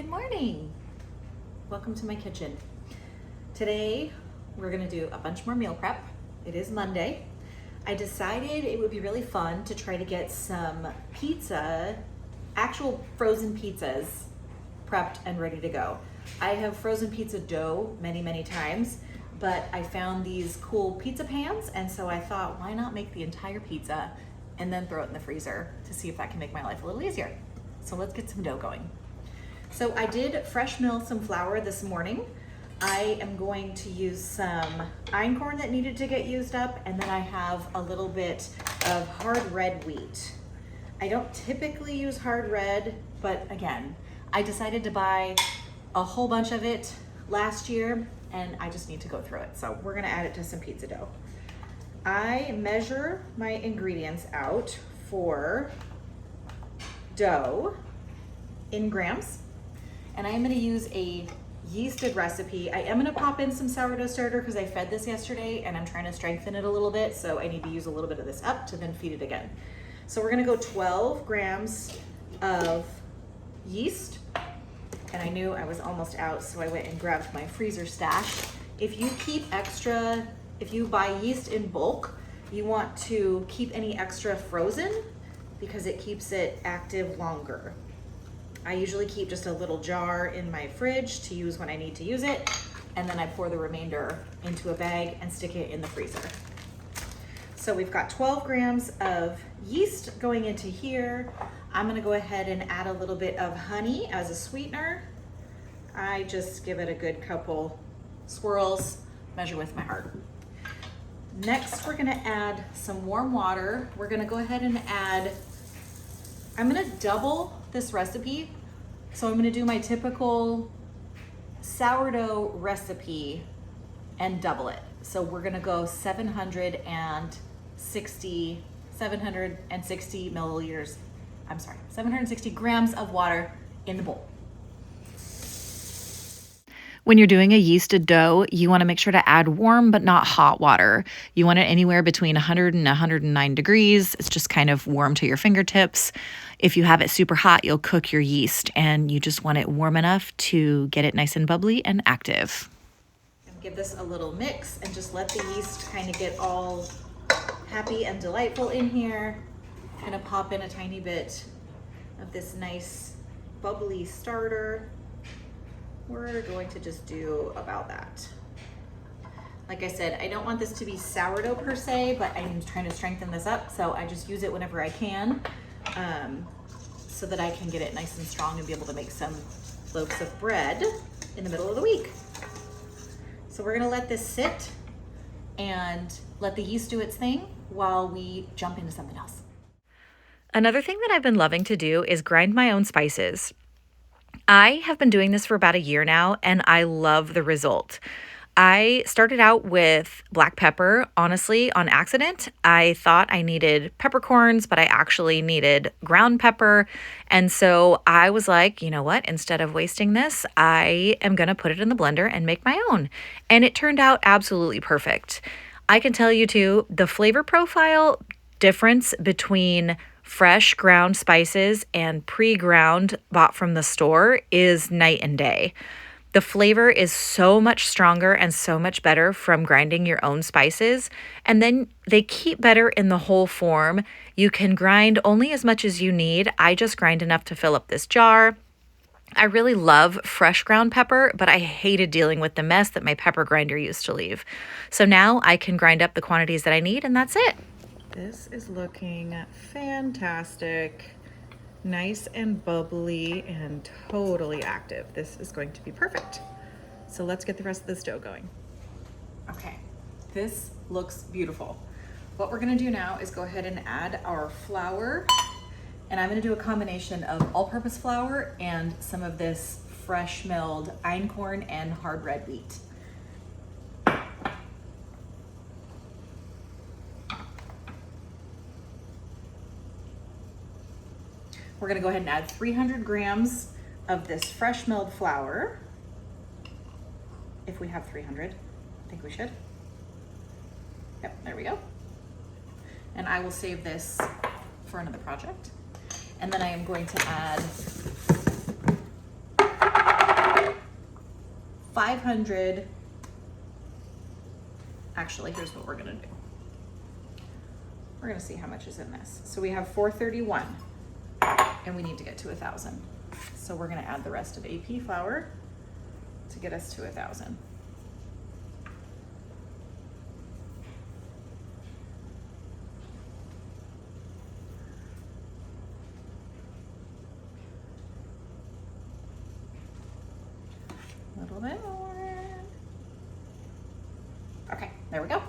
Good morning. Welcome to my kitchen. Today we're gonna do a bunch more meal prep. It is Monday. I decided it would be really fun to try to get some pizza, actual frozen pizzas prepped and ready to go. I have frozen pizza dough many times, but I found these cool pizza pans, and so I thought, why not make the entire pizza and then throw it in the freezer to see if that can make my life a little easier. So let's get some dough going. So I did fresh mill some flour this morning. I am going to use some einkorn that needed to get used up, and then I have a little bit of hard red wheat. I don't typically use hard red, but again, I decided to buy a whole bunch of it last year, and I just need to go through it. So we're gonna add it to some pizza dough. I measure my ingredients out for dough in grams, and I am gonna use a yeasted recipe. I am gonna pop in some sourdough starter because I fed this yesterday and I'm trying to strengthen it a little bit, so I need to use a little bit of this up to then feed it again. So we're gonna go 12 grams of yeast, and I knew I was almost out, so I went and grabbed my freezer stash. If you buy yeast in bulk, you want to keep any extra frozen because it keeps it active longer. I usually keep just a little jar in my fridge to use when I need to use it, and then I pour the remainder into a bag and stick it in the freezer. So we've got 12 grams of yeast going into here. I'm gonna go ahead and add a little bit of honey as a sweetener. I just give it a good couple swirls, measure with my heart. Next, we're gonna add some warm water. We're gonna go ahead and I'm gonna double this recipe. So I'm gonna do my typical sourdough recipe and double it. So we're gonna go 760 milliliters, 760 grams of water in the bowl. When you're doing a yeasted dough, you want to make sure to add warm but not hot water. You want it anywhere between 100 and 109 degrees. It's just kind of warm to your fingertips. If you have it super hot, you'll cook your yeast, and you just want it warm enough to get it nice and bubbly and active. And give this a little mix and just let the yeast kind of get all happy and delightful in here. Kind of pop in a tiny bit of this nice bubbly starter. We're going to just do about that. Like I said, I don't want this to be sourdough per se, but I'm trying to strengthen this up, so I just use it whenever I can, so that I can get it nice and strong and be able to make some loaves of bread in the middle of the week. So we're gonna let this sit and let the yeast do its thing while we jump into something else. Another thing that I've been loving to do is grind my own spices. I have been doing this for about a year now, and I love the result. I started out with black pepper, honestly, on accident. I thought I needed peppercorns, but I actually needed ground pepper. And so I was like, you know what? Instead of wasting this, I am going to put it in the blender and make my own. And it turned out absolutely perfect. I can tell you too, the flavor profile difference between fresh ground spices and pre-ground bought from the store is night and day. The flavor is so much stronger and so much better from grinding your own spices, and then they keep better in the whole form. You can grind only as much as you need. I just grind enough to fill up this jar. I really love fresh ground pepper, but I hated dealing with the mess that my pepper grinder used to leave. So now I can grind up the quantities that I need, and that's it. This is looking fantastic, nice and bubbly and totally active. This is going to be perfect. So let's get the rest of this dough going. Okay, this looks beautiful. What we're gonna do now is go ahead and add our flour, and I'm gonna do a combination of all-purpose flour and some of this fresh milled einkorn and hard red wheat. We're gonna go ahead and add 300 grams of this fresh milled flour. If we have 300, I think we should. Yep, there we go. And I will save this for another project. And then I am going to add 500, actually, here's what we're gonna do. We're gonna see how much is in this. So we have 431 and we need to get to 1,000. So we're gonna add the rest of AP flour to get us to 1,000. A little bit more. Okay, there we go.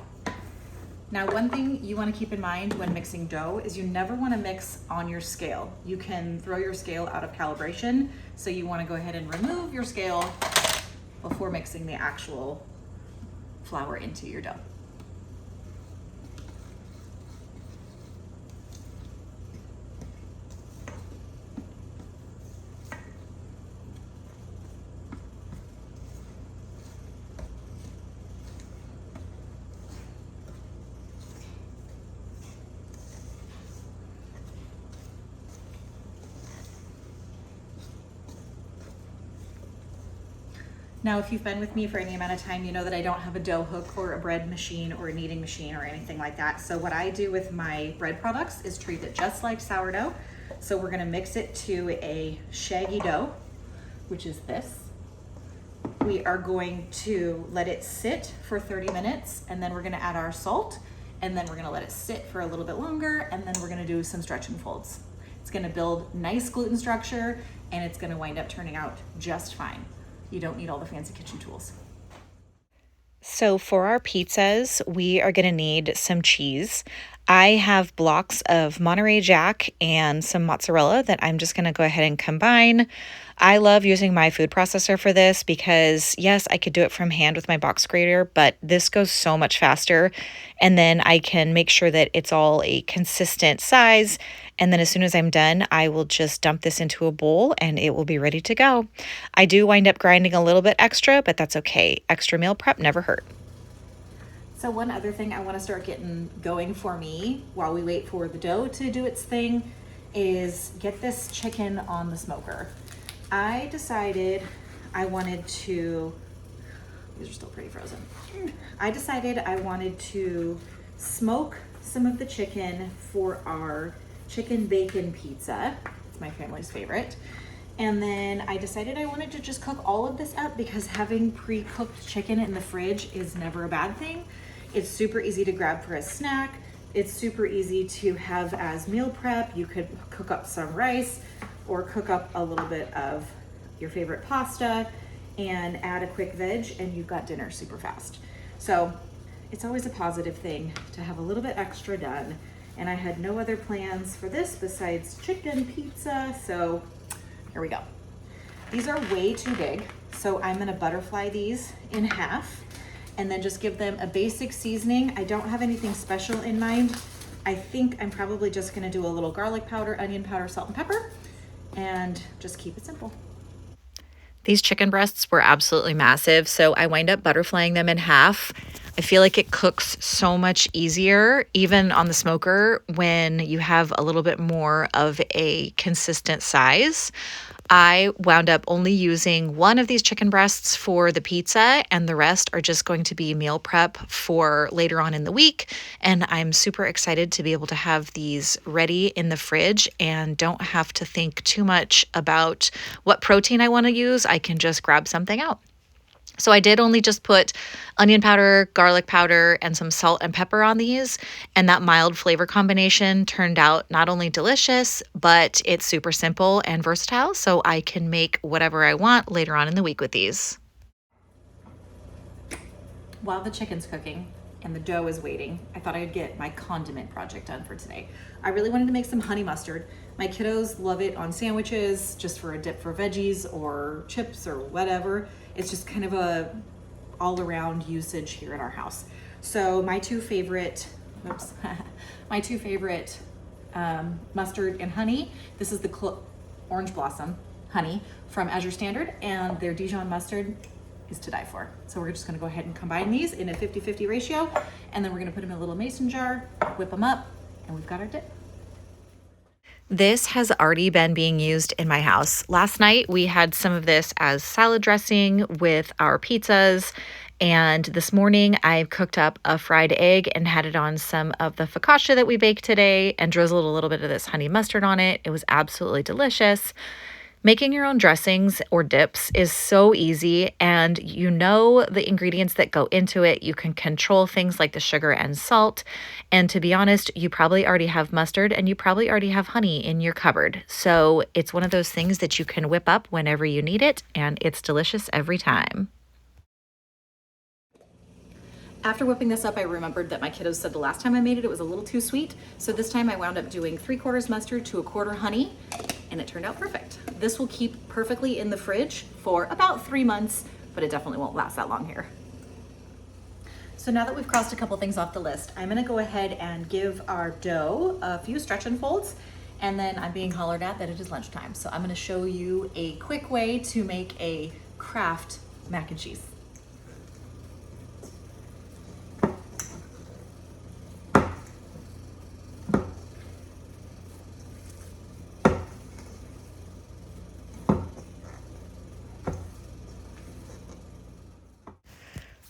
Now, one thing you want to keep in mind when mixing dough is you never want to mix on your scale. You can throw your scale out of calibration, so you want to go ahead and remove your scale before mixing the actual flour into your dough. Now, if you've been with me for any amount of time, you know that I don't have a dough hook or a bread machine or a kneading machine or anything like that. So what I do with my bread products is treat it just like sourdough. So we're gonna mix it to a shaggy dough, which is this. We are going to let it sit for 30 minutes, and then we're gonna add our salt, and then we're gonna let it sit for a little bit longer, and then we're gonna do some stretch and folds. It's gonna build nice gluten structure, and it's gonna wind up turning out just fine. You don't need all the fancy kitchen tools. So for our pizzas, we are going to need some cheese. I have blocks of Monterey Jack and some mozzarella that I'm just going to go ahead and combine. I love using my food processor for this because, yes, I could do it from hand with my box grater, but this goes so much faster. And then I can make sure that it's all a consistent size. And then as soon as I'm done, I will just dump this into a bowl and it will be ready to go. I do wind up grinding a little bit extra, but that's okay. Extra meal prep never hurt. So one other thing I want to start getting going for me while we wait for the dough to do its thing is get this chicken on the smoker. I decided I wanted to, these are still pretty frozen. I decided I wanted to smoke some of the chicken for our chicken bacon pizza. It's my family's favorite. And then I decided I wanted to just cook all of this up because having pre-cooked chicken in the fridge is never a bad thing. It's super easy to grab for a snack. It's super easy to have as meal prep. You could cook up some rice or cook up a little bit of your favorite pasta and add a quick veg and you've got dinner super fast. So it's always a positive thing to have a little bit extra done. And I had no other plans for this besides chicken pizza, so here we go. These are way too big, so I'm gonna butterfly these in half and then just give them a basic seasoning. I don't have anything special in mind. I think I'm probably just gonna do a little garlic powder, onion powder, salt and pepper, and just keep it simple. These chicken breasts were absolutely massive, so I wind up butterflying them in half. I feel like it cooks so much easier, even on the smoker, when you have a little bit more of a consistent size. I wound up only using one of these chicken breasts for the pizza, and the rest are just going to be meal prep for later on in the week. And I'm super excited to be able to have these ready in the fridge and don't have to think too much about what protein I want to use. I can just grab something out. So I did only just put onion powder, garlic powder, and some salt and pepper on these, and that mild flavor combination turned out not only delicious, but it's super simple and versatile, so I can make whatever I want later on in the week with these. While the chicken's cooking and the dough is waiting, I thought I'd get my condiment project done for today. I really wanted to make some honey mustard. My kiddos love it on sandwiches, just for a dip for veggies or chips or whatever. It's just kind of a all-around usage here at our house. So my two favorite, mustard and honey. This is the Orange Blossom honey from Azure Standard, and their Dijon mustard is to die for. So we're just gonna go ahead and combine these in a 50-50 ratio, and then we're gonna put them in a little mason jar, whip them up, and we've got our dip. This has already been being used in my house. Last night, we had some of this as salad dressing with our pizzas. And this morning, I cooked up a fried egg and had it on some of the focaccia that we baked today and drizzled a little bit of this honey mustard on it. It was absolutely delicious. Making your own dressings or dips is so easy, and you know the ingredients that go into it. You can control things like the sugar and salt. And to be honest, you probably already have mustard and you probably already have honey in your cupboard. So it's one of those things that you can whip up whenever you need it, and it's delicious every time. After whipping this up, I remembered that my kiddos said the last time I made it, it was a little too sweet. So this time I wound up doing 3/4 mustard to 1/4 honey, and it turned out perfect. This will keep perfectly in the fridge for about 3 months, but it definitely won't last that long here. So now that we've crossed a couple things off the list, I'm gonna go ahead and give our dough a few stretch and folds, and then I'm being hollered at that it is lunchtime. So I'm gonna show you a quick way to make a Kraft mac and cheese.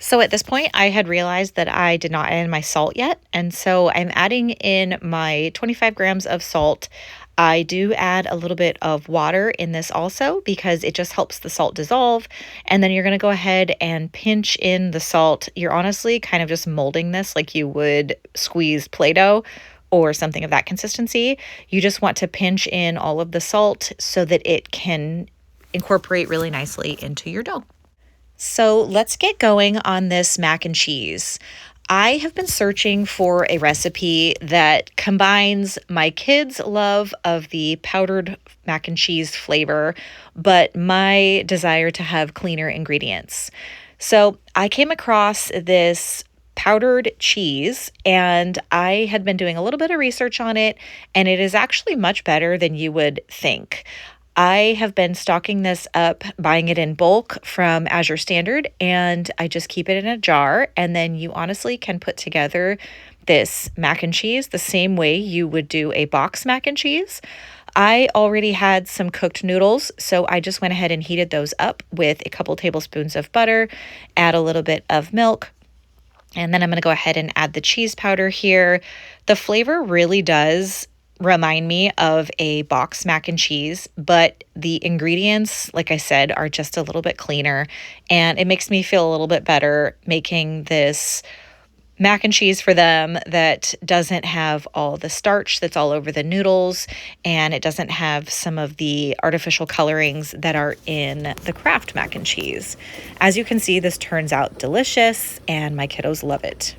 So at this point, I had realized that I did not add my salt yet. And so I'm adding in my 25 grams of salt. I do add a little bit of water in this also because it just helps the salt dissolve. And then you're going to go ahead and pinch in the salt. You're honestly kind of just molding this like you would squeeze Play-Doh or something of that consistency. You just want to pinch in all of the salt so that it can incorporate really nicely into your dough. So let's get going on this mac and cheese. I have been searching for a recipe that combines my kids' love of the powdered mac and cheese flavor, but my desire to have cleaner ingredients. So I came across this powdered cheese and I had been doing a little bit of research on it, and it is actually much better than you would think. I have been stocking this up, buying it in bulk from Azure Standard, and I just keep it in a jar. And then you honestly can put together this mac and cheese the same way you would do a box mac and cheese. I already had some cooked noodles, so I just went ahead and heated those up with a couple tablespoons of butter, add a little bit of milk, and then I'm going to go ahead and add the cheese powder here. The flavor really does remind me of a box mac and cheese, but the ingredients, like I said, are just a little bit cleaner, and it makes me feel a little bit better making this mac and cheese for them that doesn't have all the starch that's all over the noodles, and it doesn't have some of the artificial colorings that are in the Kraft mac and cheese. As you can see, this turns out delicious, and my kiddos love it.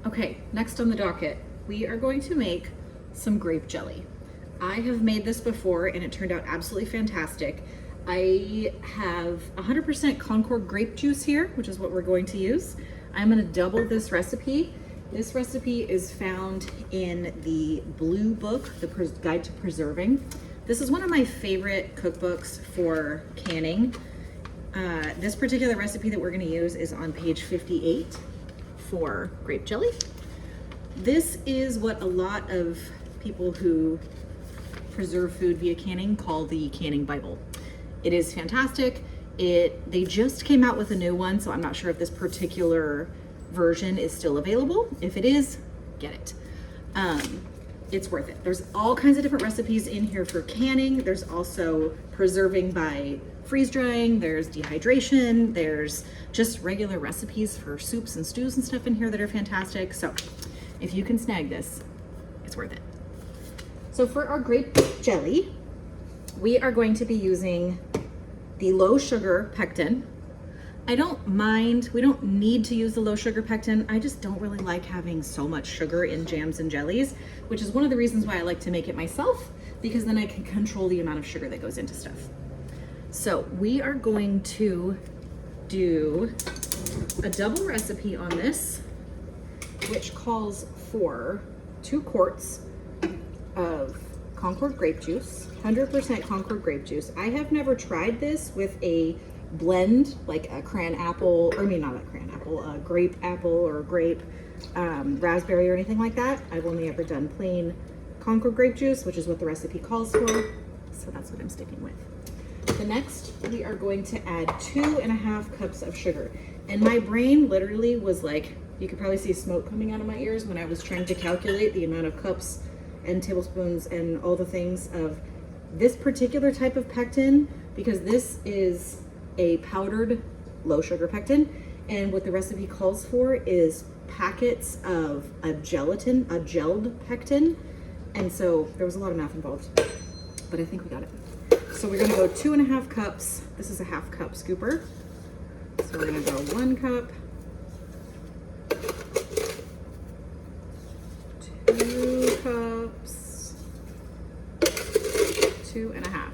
Okay, next on the docket, we are going to make some grape jelly. I have made this before and it turned out absolutely fantastic. I have 100% Concord grape juice here, which is what we're going to use. I'm going to double this recipe. This recipe is found in the Blue Book, the Guide to Preserving. This is one of my favorite cookbooks for canning. This particular recipe that we're going to use is on page 58. For grape jelly. This is what a lot of people who preserve food via canning call the canning Bible. It is fantastic. They just came out with a new one, so I'm not sure if this particular version is still available. If it is, get it. It's worth it. There's all kinds of different recipes in here for canning. There's also preserving by freeze drying, there's dehydration, there's just regular recipes for soups and stews and stuff in here that are fantastic. So if you can snag this, it's worth it. So for our grape jelly, we are going to be using the low sugar pectin. I don't mind, we don't need to use the low sugar pectin. I just don't really like having so much sugar in jams and jellies, which is one of the reasons why I like to make it myself, because then I can control the amount of sugar that goes into stuff. So we are going to do a double recipe on this, which calls for 2 quarts of Concord grape juice, 100% Concord grape juice. I have never tried this with a blend, like a cran apple, or I mean, not a cran apple, a grape apple or grape raspberry or anything like that. I've only ever done plain Concord grape juice, which is what the recipe calls for. So that's what I'm sticking with. The next, we are going to add 2.5 cups of sugar. And my brain literally was like, you could probably see smoke coming out of my ears when I was trying to calculate the amount of cups and tablespoons and all the things of this particular type of pectin, because this is a powdered low sugar pectin. And what the recipe calls for is packets of a gelled pectin. And so there was a lot of math involved, but I think we got it. So we're gonna go 2.5 cups. This is a 1/2 cup scooper. So we're gonna go 1 cup, 2 cups, 2.5.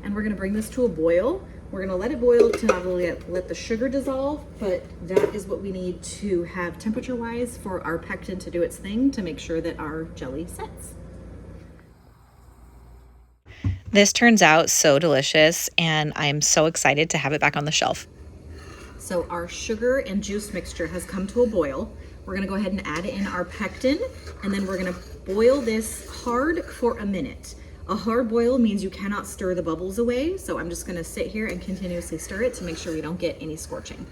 And we're gonna bring this to a boil. We're gonna let it boil to not only let the sugar dissolve, but that is what we need to have temperature-wise for our pectin to do its thing to make sure that our jelly sets. This turns out so delicious, and I'm so excited to have it back on the shelf. So our sugar and juice mixture has come to a boil. We're gonna go ahead and add in our pectin, and then we're gonna boil this hard for a minute. A hard boil means you cannot stir the bubbles away, so I'm just gonna sit here and continuously stir it to make sure we don't get any scorching.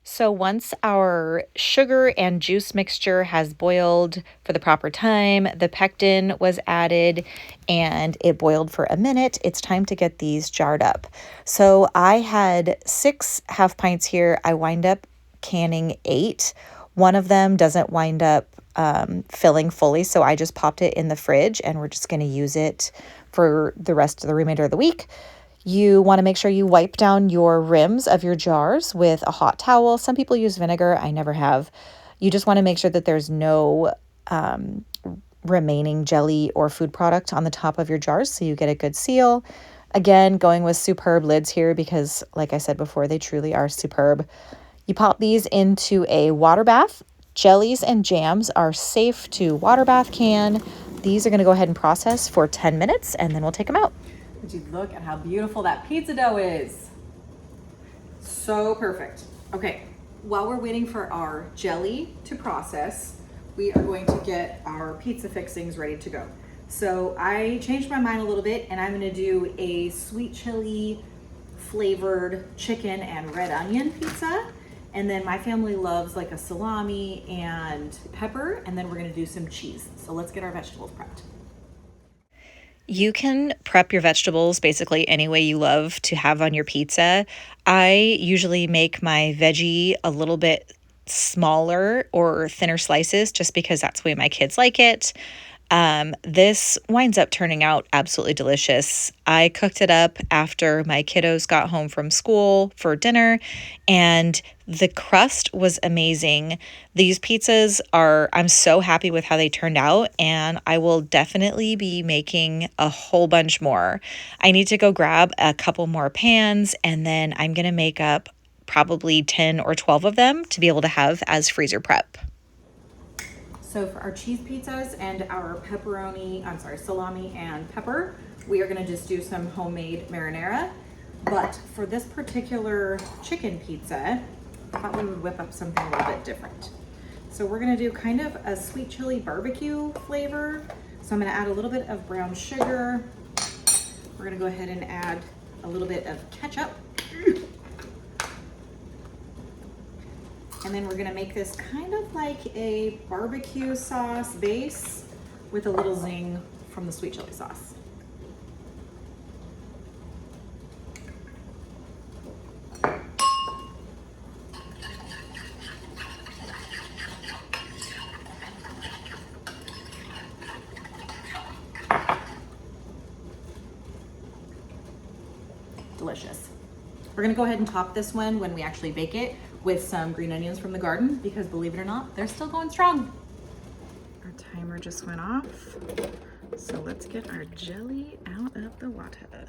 So once our sugar and juice mixture has boiled for the proper time, the pectin was added and it boiled for a minute, it's time to get these jarred up. So I had 6 half pints here. I wind up canning 8. One of them doesn't wind up filling fully, so I just popped it in the fridge and we're just going to use it for the rest of the remainder of the week. You want to make sure you wipe down your rims of your jars with a hot towel. Some people use vinegar. I never have. You just want to make sure that there's no remaining jelly or food product on the top of your jars so you get a good seal. Again, going with superb lids here because, like I said before, they truly are superb. You pop these into a water bath. Jellies and jams are safe to water bath can. These are going to go ahead and process for 10 minutes and then we'll take them out. Would you look at how beautiful that pizza dough is? So perfect. Okay, while we're waiting for our jelly to process, we are going to get our pizza fixings ready to go. So I changed my mind a little bit and I'm gonna do a sweet chili flavored chicken and red onion pizza. And then my family loves like a salami and pepper, and then we're gonna do some cheese. So let's get our vegetables prepped. You can prep your vegetables basically any way you love to have on your pizza. I usually make my veggie a little bit smaller or thinner slices just because that's the way my kids like it. This winds up turning out absolutely delicious. I cooked it up after my kiddos got home from school for dinner, and the crust was amazing. These pizzas I'm so happy with how they turned out, and I will definitely be making a whole bunch more. I need to go grab a couple more pans, and then I'm going to make up probably 10 or 12 of them to be able to have as freezer prep. So for our cheese pizzas and our salami and pepper, we are gonna just do some homemade marinara. But for this particular chicken pizza, I thought we would whip up something a little bit different. So we're gonna do kind of a sweet chili barbecue flavor. So I'm gonna add a little bit of brown sugar. We're gonna go ahead and add a little bit of ketchup. And then we're gonna make this kind of like a barbecue sauce base with a little zing from the sweet chili sauce. Delicious. We're gonna go ahead and top this one when we actually bake it with some green onions from the garden, because believe it or not, they're still going strong. Our timer just went off, so let's get our jelly out of the water.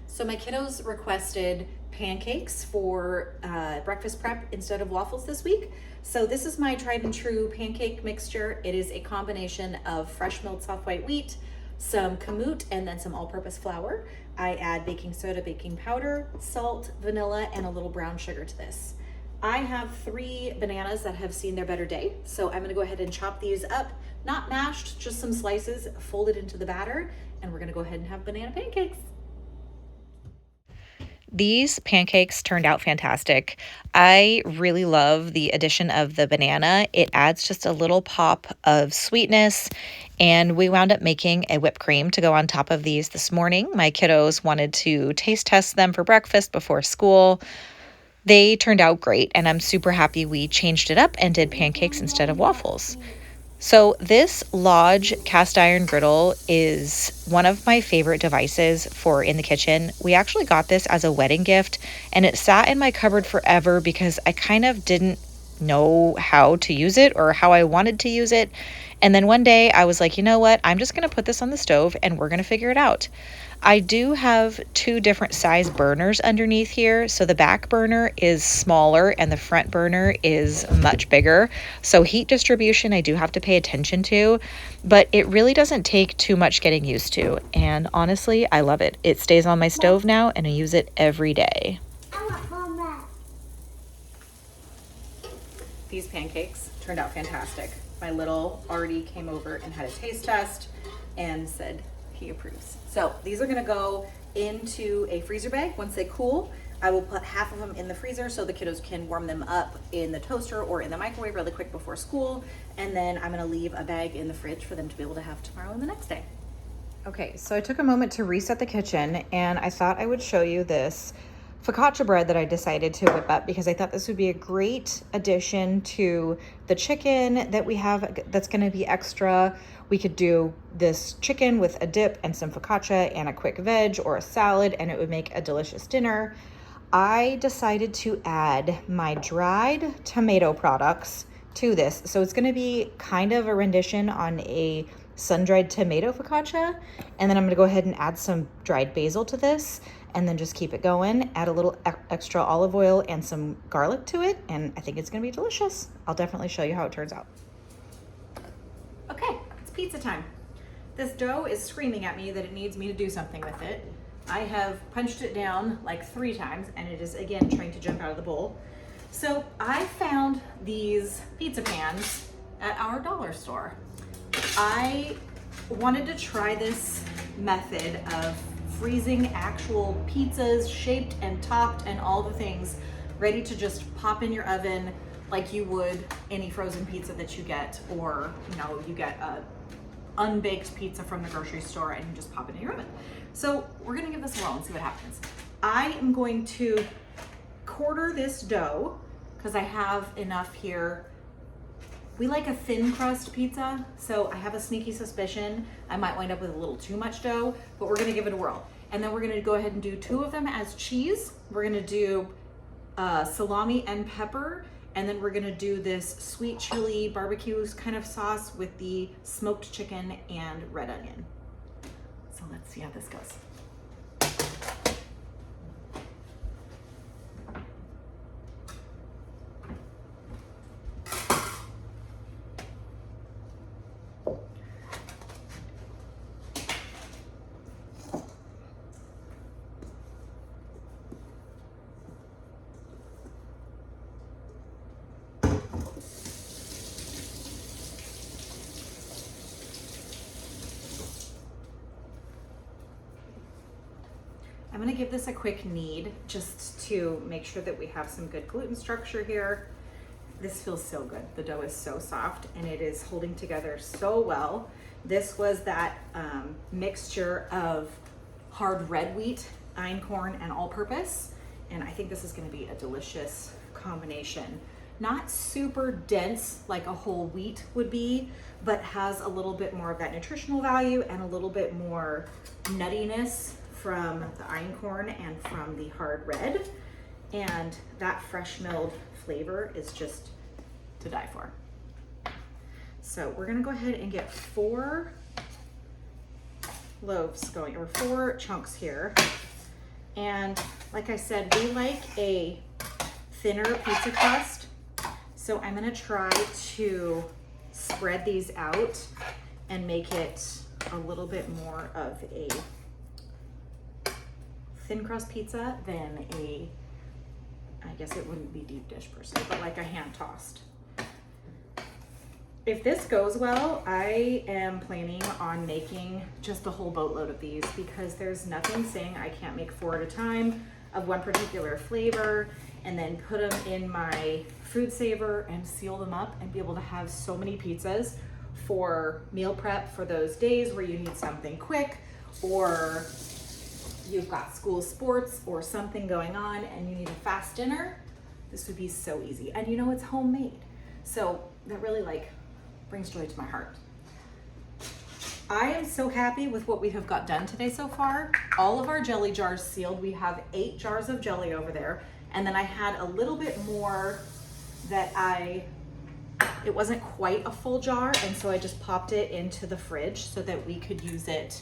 So my kiddos requested pancakes for breakfast prep instead of waffles this week. So this is my tried and true pancake mixture. It is a combination of fresh milled soft white wheat, some kamut, and then some all-purpose flour. I add baking soda, baking powder, salt, vanilla, and a little brown sugar to this. I have 3 bananas that have seen their better day. So I'm gonna go ahead and chop these up, not mashed, just some slices, fold it into the batter, and we're gonna go ahead and have banana pancakes. These pancakes turned out fantastic. I really love the addition of the banana. It adds just a little pop of sweetness, and we wound up making a whipped cream to go on top of these this morning. My kiddos wanted to taste test them for breakfast before school. They turned out great, and I'm super happy we changed it up and did pancakes instead of waffles. So this Lodge cast iron griddle is one of my favorite devices for in the kitchen. We actually got this as a wedding gift, and it sat in my cupboard forever because I kind of didn't know how to use it or how I wanted to use it. And then one day I was like, you know what? I'm just going to put this on the stove and we're going to figure it out. I do have 2 different size burners underneath here. So the back burner is smaller and the front burner is much bigger. So heat distribution, I do have to pay attention to, but it really doesn't take too much getting used to. And honestly, I love it. It stays on my stove now and I use it every day. These pancakes turned out fantastic. My little already came over and had a taste test and said he approves. So these are gonna go into a freezer bag once they cool. I will put half of them in the freezer so the kiddos can warm them up in the toaster or in the microwave really quick before school. And then I'm gonna leave a bag in the fridge for them to be able to have tomorrow and the next day. Okay, so I took a moment to reset the kitchen and I thought I would show you this focaccia bread that I decided to whip up because I thought this would be a great addition to the chicken that we have that's going to be extra. We could do this chicken with a dip and some focaccia and a quick veg or a salad, and it would make a delicious dinner. I decided to add my dried tomato products to this. So it's going to be kind of a rendition on a sun-dried tomato focaccia. And then I'm going to go ahead and add some dried basil to this and then just keep it going. Add a little extra olive oil and some garlic to it. And I think it's going to be delicious. I'll definitely show you how it turns out. Okay, it's pizza time. This dough is screaming at me that it needs me to do something with it. I have punched it down like 3 times and it is again trying to jump out of the bowl. So I found these pizza pans at our dollar store. I wanted to try this method of freezing actual pizzas shaped and topped and all the things ready to just pop in your oven like you would any frozen pizza that you get, or you get a unbaked pizza from the grocery store and you just pop it in your oven. So we're gonna give this a whirl and see what happens. I am going to quarter this dough because I have enough here. We like a thin crust pizza, so I have a sneaky suspicion I might wind up with a little too much dough, but we're gonna give it a whirl. And then we're gonna go ahead and do 2 of them as cheese. We're gonna do salami and pepper, and then we're gonna do this sweet chili barbecue kind of sauce with the smoked chicken and red onion. So let's see how this goes. I'm gonna give this a quick knead just to make sure that we have some good gluten structure here. This feels so good. The dough is so soft and it is holding together so well. This was that mixture of hard red wheat, einkorn, and all-purpose. And I think this is gonna be a delicious combination. not super dense like a whole wheat would be, but has a little bit more of that nutritional value and a little bit more nuttiness from the einkorn and from the hard red. And that fresh milled flavor is just to die for. So we're gonna go ahead and get 4 loaves going, or 4 chunks here. And like I said, we like a thinner pizza crust. So I'm gonna try to spread these out and make it a little bit more of a thin crust pizza than a, I guess it wouldn't be deep dish per se, but like a hand tossed. If this goes well, I am planning on making just a whole boatload of these, because there's nothing saying I can't make 4 at a time of one particular flavor and then put them in my food saver and seal them up and be able to have so many pizzas for meal prep for those days where you need something quick, or you've got school sports or something going on and you need a fast dinner. This would be so easy. And you know, it's homemade. So that really like brings joy to my heart. I am so happy with what we have got done today so far. All of our jelly jars sealed. We have 8 jars of jelly over there. And then I had a little bit more that it wasn't quite a full jar. And so I just popped it into the fridge so that we could use it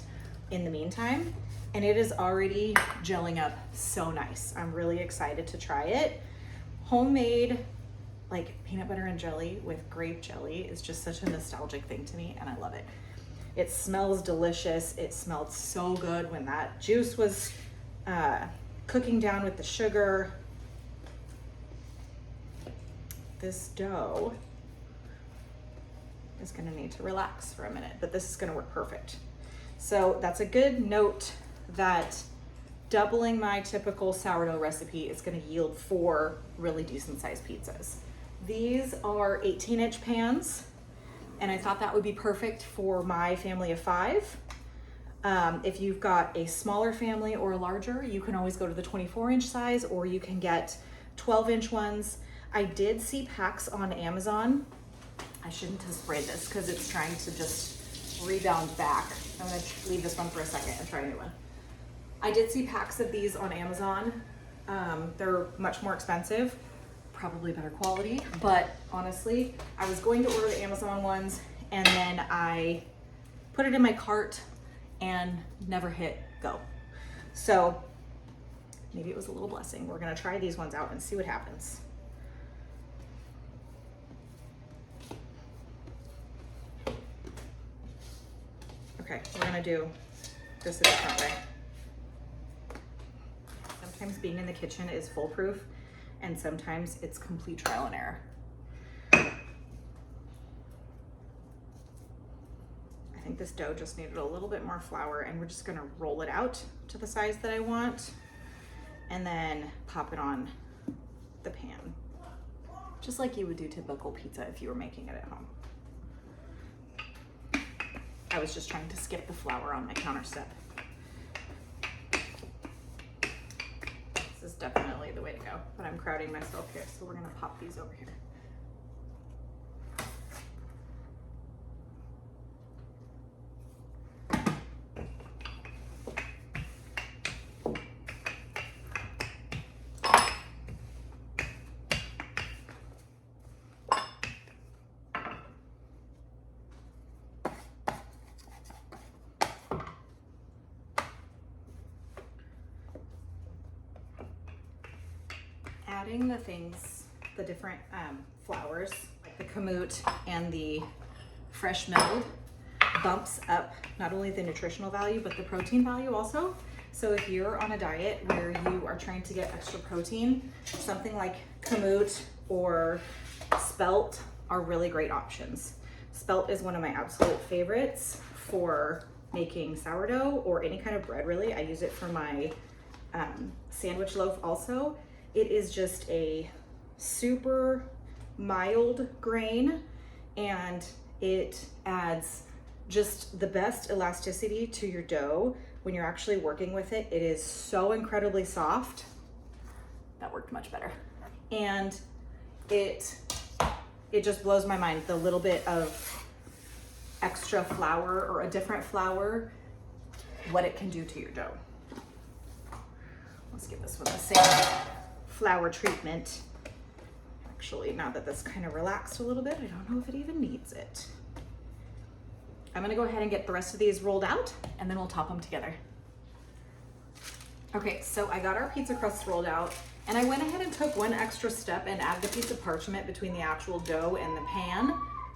in the meantime. And it is already gelling up so nice. I'm really excited to try it. Homemade, like peanut butter and jelly with grape jelly is just such a nostalgic thing to me, and I love it. It smells delicious. It smelled so good when that juice was cooking down with the sugar. This dough is gonna need to relax for a minute, but this is gonna work perfect. So that's a good note that doubling my typical sourdough recipe is gonna yield 4 really decent sized pizzas. These are 18-inch pans, and I thought that would be perfect for my family of 5. If you've got a smaller family or a larger, you can always go to the 24-inch size, or you can get 12-inch ones. I did see packs on Amazon. I shouldn't have sprayed this because it's trying to just rebound back. I'm gonna leave this one for a second and try a new one. I did see packs of these on Amazon. They're much more expensive, probably better quality, but honestly, I was going to order the Amazon ones and then I put it in my cart and never hit go. So maybe it was a little blessing. We're gonna try these ones out and see what happens. Okay, we're gonna do this a different way. Sometimes being in the kitchen is foolproof, and sometimes it's complete trial and error. I think this dough just needed a little bit more flour, and we're just gonna roll it out to the size that I want and then pop it on the pan, just like you would do typical pizza if you were making it at home. I was just trying to skip the flour on my counter step. This is definitely the way to go, but I'm crowding myself here, so we're gonna pop these over here. Adding the things, the different flours, like the kamut and the fresh milled, bumps up not only the nutritional value, but the protein value also. So if you're on a diet where you are trying to get extra protein, something like kamut or spelt are really great options. Spelt is one of my absolute favorites for making sourdough or any kind of bread, really. I use it for my sandwich loaf also. It is just a super mild grain, and it adds just the best elasticity to your dough when you're actually working with it. It is so incredibly soft. That worked much better. And it it just blows my mind, the little bit of extra flour or a different flour, what it can do to your dough. Let's give this one the same flour treatment. Actually, now that this kind of relaxed a little bit, I don't know if it even needs it. I'm gonna go ahead and get the rest of these rolled out and then we'll top them together. Okay, so I got our pizza crusts rolled out and I went ahead and took one extra step and added a piece of parchment between the actual dough and the pan.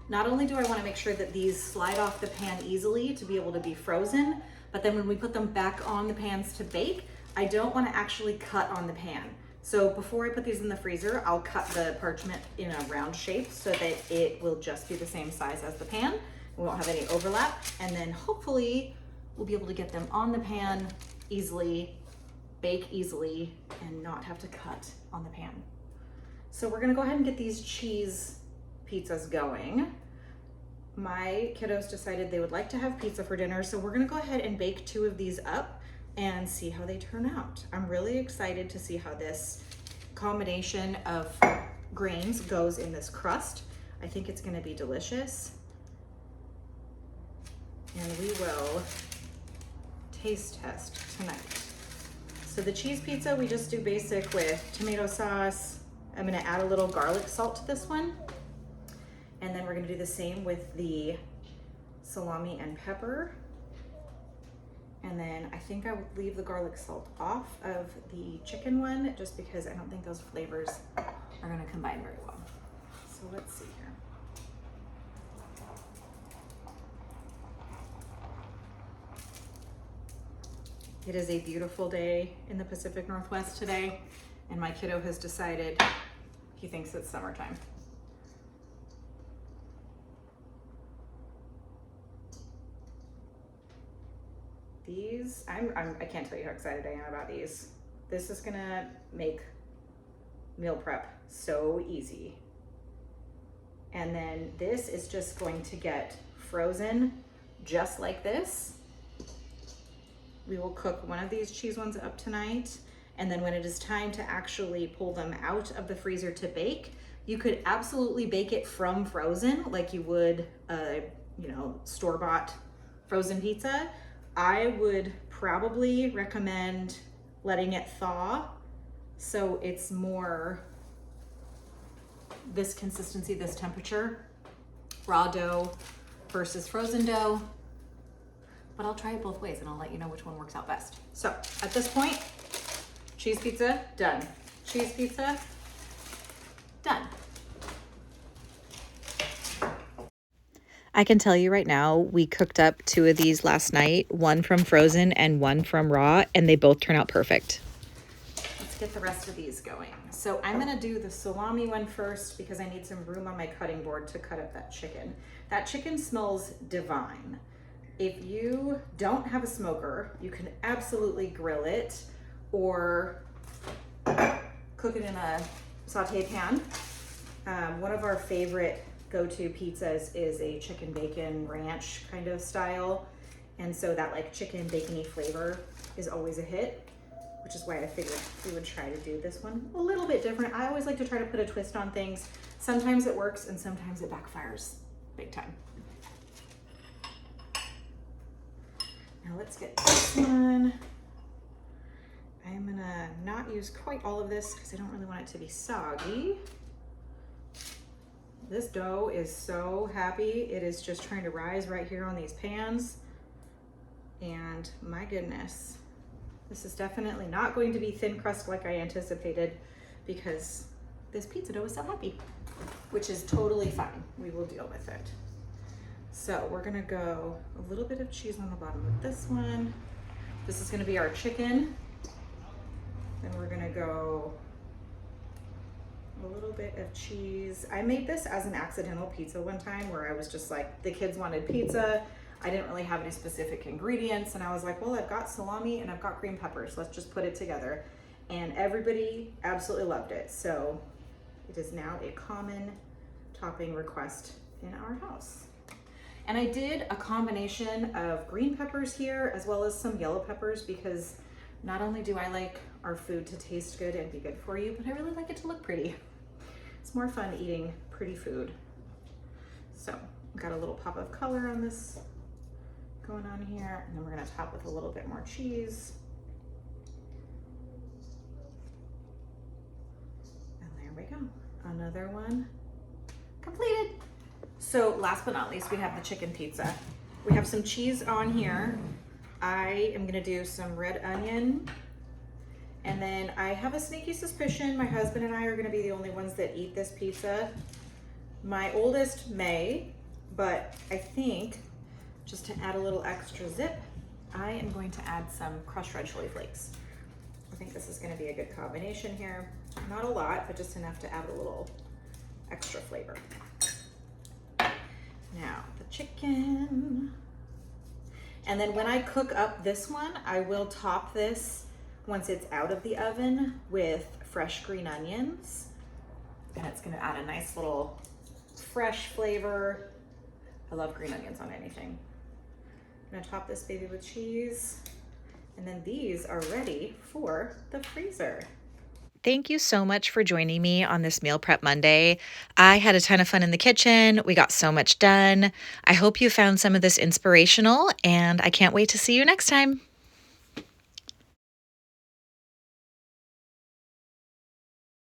Not only do I wanna make sure that these slide off the pan easily to be able to be frozen, but then when we put them back on the pans to bake, I don't wanna actually cut on the pan. So before I put these in the freezer, I'll cut the parchment in a round shape so that it will just be the same size as the pan. We won't have any overlap, and then hopefully we'll be able to get them on the pan easily, bake easily, and not have to cut on the pan. So we're gonna go ahead and get these cheese pizzas going. My kiddos decided they would like to have pizza for dinner, so we're gonna go ahead and bake 2 of these up and see how they turn out. I'm really excited to see how this combination of grains goes in this crust. I think it's gonna be delicious. And we will taste test tonight. So the cheese pizza, we just do basic with tomato sauce. I'm gonna add a little garlic salt to this one. And then we're gonna do the same with the salami and pepper. And then I think I would leave the garlic salt off of the chicken one just because I don't think those flavors are gonna combine very well. So let's see here. It is a beautiful day in the Pacific Northwest today, and my kiddo has decided he thinks it's summertime. These, I can't tell you how excited I am about these. This is gonna make meal prep so easy. And then this is just going to get frozen just like this. We will cook one of these cheese ones up tonight. And then when it is time to actually pull them out of the freezer to bake, you could absolutely bake it from frozen like you would a, store-bought frozen pizza. I would probably recommend letting it thaw so it's more this consistency, this temperature, raw dough versus frozen dough. But I'll try it both ways and I'll let you know which one works out best. So at this point, cheese pizza, done. Cheese pizza, done. I can tell you right now, we cooked up 2 of these last night, one from frozen and one from raw, and they both turn out perfect. Let's get the rest of these going. So I'm gonna do the salami one first because I need some room on my cutting board to cut up that chicken. That chicken smells divine. If you don't have a smoker, you can absolutely grill it or cook it in a saute pan. One of our favorite go-to pizzas is a chicken bacon ranch kind of style. And so that like chicken bacony flavor is always a hit, which is why I figured we would try to do this one a little bit different. I always like to try to put a twist on things. Sometimes it works and sometimes it backfires big time. Now let's get this one. I'm gonna not use quite all of this because I don't really want it to be soggy. This dough is so happy. It is just trying to rise right here on these pans. And my goodness, this is definitely not going to be thin crust like I anticipated because this pizza dough is so happy, which is totally fine. We will deal with it. So we're gonna go a little bit of cheese on the bottom of this one. This is gonna be our chicken. Then we're gonna go a little bit of cheese. I made this as an accidental pizza one time where I was just like, the kids wanted pizza. I didn't really have any specific ingredients. And I was like, well, I've got salami and I've got green peppers. Let's just put it together. And everybody absolutely loved it. So it is now a common topping request in our house. And I did a combination of green peppers here as well as some yellow peppers because not only do I like our food to taste good and be good for you, but I really like it to look pretty. It's more fun eating pretty food So got a little pop of color on this going on here, and then we're gonna top with a little bit more cheese. And there we go, another one completed. So last but not least, we have the chicken pizza. We have some cheese on here. I am gonna do some red onion, and then I have a sneaky suspicion my husband and I are gonna be the only ones that eat this pizza. My oldest may, but I think just to add a little extra zip, I am going to add some crushed red chili flakes. I think this is gonna be a good combination here. Not a lot, but just enough to add a little extra flavor. Now, the chicken. And then when I cook up this one, I will top this once it's out of the oven with fresh green onions. And it's gonna add a nice little fresh flavor. I love green onions on anything. I'm gonna top this baby with cheese. And then these are ready for the freezer. Thank you so much for joining me on this Meal Prep Monday. I had a ton of fun in the kitchen. We got so much done. I hope you found some of this inspirational, and I can't wait to see you next time.